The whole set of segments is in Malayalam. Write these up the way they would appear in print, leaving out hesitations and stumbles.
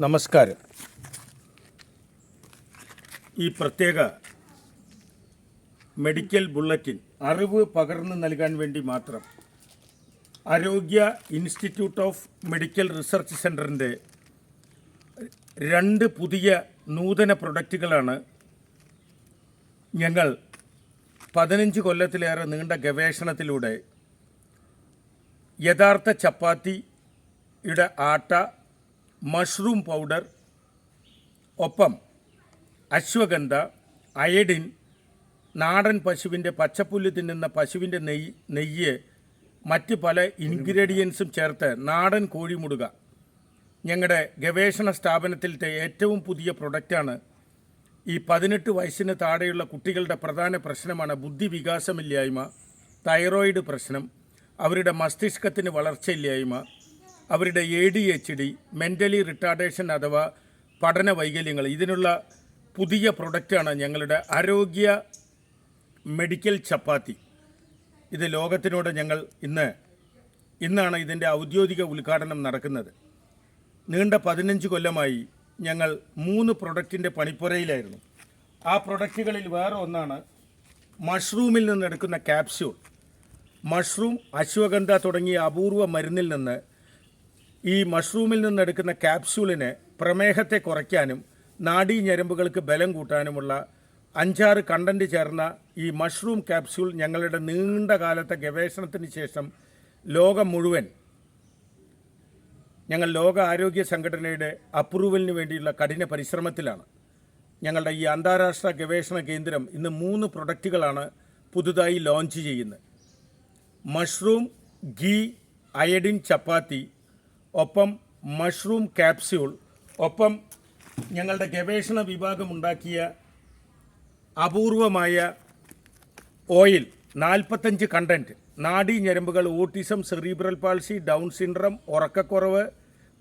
നമസ്കാരം. ഈ പ്രത്യേക മെഡിക്കൽ ബുള്ളറ്റിൻ അറിവ് പകർന്നു നൽകാൻ വേണ്ടി മാത്രം ആരോഗ്യ ഇൻസ്റ്റിറ്റ്യൂട്ട് ഓഫ് മെഡിക്കൽ റിസർച്ച് സെൻ്ററിൻ്റെ 2 പുതിയ നൂതന പ്രൊഡക്റ്റുകളാണ് ഞങ്ങൾ 15 കൊല്ലത്തിലേറെ നീണ്ട ഗവേഷണത്തിലൂടെ യഥാർത്ഥ ചപ്പാത്തിയുടെ ആട്ട, മഷ്റൂം പൗഡർ, ഒപ്പം അശ്വഗന്ധ, അയഡിൻ, നാടൻ പശുവിൻ്റെ പച്ചപ്പുല്ല് തിന്നുന്ന പശുവിൻ്റെ നെയ്യ്, മറ്റ് പല ഇൻഗ്രീഡിയൻസും ചേർത്ത് നാടൻ കോഴിമുടുക ഞങ്ങളുടെ ഗവേഷണ സ്ഥാപനത്തിലത്തെ ഏറ്റവും പുതിയ പ്രൊഡക്റ്റാണ്. ഈ 18 വയസ്സിന് താഴെയുള്ള കുട്ടികളുടെ പ്രധാന പ്രശ്നമാണ് ബുദ്ധിവികാസമില്ലായ്മ, തൈറോയിഡ് പ്രശ്നം, അവരുടെ മസ്തിഷ്കത്തിന് വളർച്ചയില്ലായ്മ, അവരുടെ ADHD, മെൻ്റലി റിട്ടാർഡേഷൻ അഥവാ പഠന വൈകല്യങ്ങൾ. ഇതിനുള്ള പുതിയ പ്രൊഡക്റ്റാണ് ഞങ്ങളുടെ ആരോഗ്യ മെഡിക്കൽ ചപ്പാത്തി. ഇത് ലോകത്തിനോട് ഞങ്ങൾ ഇന്നാണ് ഇതിൻ്റെ ഔദ്യോഗിക ഉദ്ഘാടനം നടക്കുന്നത്. നീണ്ട 15 കൊല്ലമായി ഞങ്ങൾ 3 പ്രൊഡക്റ്റിൻ്റെ പണിപ്പുരയിലായിരുന്നു. ആ പ്രൊഡക്റ്റുകളിൽ വേറെ ഒന്നാണ് മഷ്റൂമിൽ നിന്നെടുക്കുന്ന ക്യാപ്സ്യൂൾ. മഷ്റൂം, അശ്വഗന്ധ തുടങ്ങിയ അപൂർവ മരുന്നിൽ നിന്ന് ഈ മഷ്റൂമിൽ നിന്നെടുക്കുന്ന ക്യാപ്സ്യൂളിന് പ്രമേഹത്തെ കുറയ്ക്കാനും നാഡീഞരമ്പുകൾക്ക് ബലം കൂട്ടാനുമുള്ള 5-6 കണ്ടൻറ്റ് ചേർന്ന ഈ മഷ്റൂം ക്യാപ്സ്യൂൾ ഞങ്ങളുടെ നീണ്ട കാലത്തെ ഗവേഷണത്തിന് ശേഷം ലോകം മുഴുവൻ ഞങ്ങൾ ലോക ആരോഗ്യ സംഘടനയുടെ അപ്രൂവലിന് വേണ്ടിയുള്ള കഠിന പരിശ്രമത്തിലാണ്. ഞങ്ങളുടെ ഈ അന്താരാഷ്ട്ര ഗവേഷണ കേന്ദ്രം ഇന്ന് 3 പ്രൊഡക്റ്റുകളാണ് പുതുതായി ലോഞ്ച് ചെയ്യുന്നത്. മഷ്റൂം ഗീ അയഡിൻ ചപ്പാത്തി, ഒപ്പം മഷ്റൂം ക്യാപ്സ്യൂൾ, ഒപ്പം ഞങ്ങളുടെ ഗവേഷണ വിഭാഗം ഉണ്ടാക്കിയ അപൂർവമായ ഓയിൽ 45 കണ്ടൻറ്റ്, നാഡീഞരമ്പുകൾ, autism, cerebral palsy, down syndrome, ഉറക്കക്കുറവ്,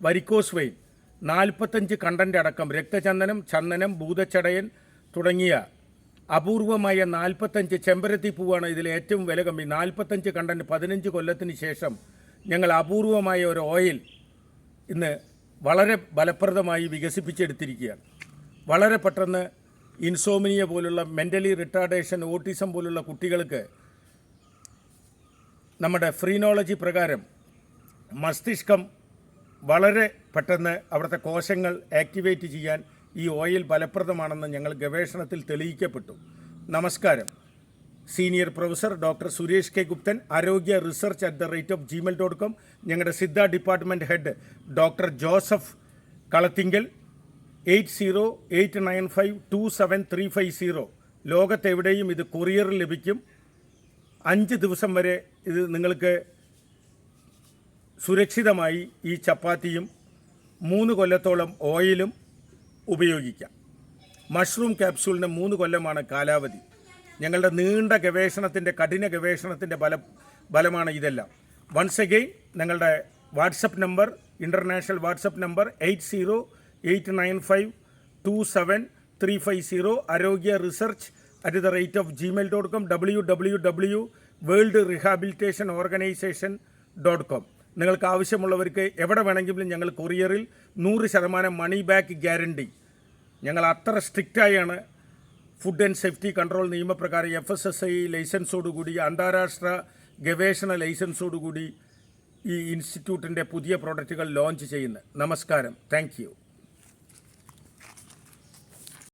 വരിക്കോസ് വെയിൻ, 45 കണ്ടൻറ്റ് അടക്കം രക്തചന്ദനം, ചന്ദനം, ഭൂതച്ചടയൻ തുടങ്ങിയ അപൂർവമായ 45 ചെമ്പരത്തി പൂവാണ് ഇതിൽ ഏറ്റവും വില കമ്മി. 45 കണ്ടൻറ്റ് 15 കൊല്ലത്തിന് ശേഷം ഞങ്ങൾ അപൂർവമായ ഒരു ഓയിൽ ഇന്ന് വളരെ ഫലപ്രദമായി വികസിപ്പിച്ചെടുത്തിരിക്കുകയാണ്. വളരെ പെട്ടെന്ന് ഇൻസോമിനിയ പോലുള്ള മെൻ്റലി റിട്ടാർഡേഷൻ, ഓട്ടിസം പോലുള്ള കുട്ടികൾക്ക് നമ്മുടെ ഫ്രീനോളജി പ്രകാരം മസ്തിഷ്കം വളരെ പെട്ടെന്ന് അവിടുത്തെ കോശങ്ങൾ ആക്ടിവേറ്റ് ചെയ്യാൻ ഈ ഓയിൽ ഫലപ്രദമാണെന്ന് ഞങ്ങൾ ഗവേഷണത്തിൽ തെളിയിക്കപ്പെട്ടു. നമസ്കാരം. Senior professor doctor Suresh K Guptan, ആരോഗ്യ റിസർച്ച് @gmail.com. ഞങ്ങളുടെ Siddha department head doctor Joseph Kalathingal. 8089527350. ലോകത്തെവിടെയും ഇത് കൊറിയറിൽ ലഭിക്കും. 5 ദിവസം വരെ ഇത് നിങ്ങൾക്ക് സുരക്ഷിതമായി ഈ ചപ്പാത്തിയും 3 കൊല്ലത്തോളം ഓയിലും ഉപയോഗിക്കാം. മഷ്റൂം ക്യാപ്സ്യൂളിന് 3 കൊല്ലമാണ് കാലാവധി. ഞങ്ങളുടെ നീണ്ട ഗവേഷണത്തിൻ്റെ കഠിന ഗവേഷണത്തിൻ്റെ ഫലമാണ് ഇതെല്ലാം. വൺസ് അഗെയിൻ ഞങ്ങളുടെ WhatsApp number, international WhatsApp number 8089527350. ആരോഗ്യ റിസർച്ച് @gmail.com. www.വേൾഡ് റിഹാബിലിറ്റേഷൻ ഓർഗനൈസേഷൻ.com. നിങ്ങൾക്ക് ആവശ്യമുള്ളവർക്ക് എവിടെ വേണമെങ്കിലും ഞങ്ങൾ കൊറിയറിൽ 100% മണി ബാക്ക് ഗ്യാരണ്ടി. ഞങ്ങൾ അത്ര സ്ട്രിക്റ്റായാണ് ഫുഡ് ആൻഡ് സേഫ്റ്റി കൺട്രോൾ നിയമപ്രകാരം FSSAI ലൈസൻസോടുകൂടി, അന്താരാഷ്ട്ര ഗവേഷണ ലൈസൻസോടുകൂടി ഈ ഇൻസ്റ്റിറ്റ്യൂട്ടിൻ്റെ പുതിയ പ്രോഡക്റ്റുകൾ ലോഞ്ച് ചെയ്യുന്നത്. നമസ്കാരം. Thank you.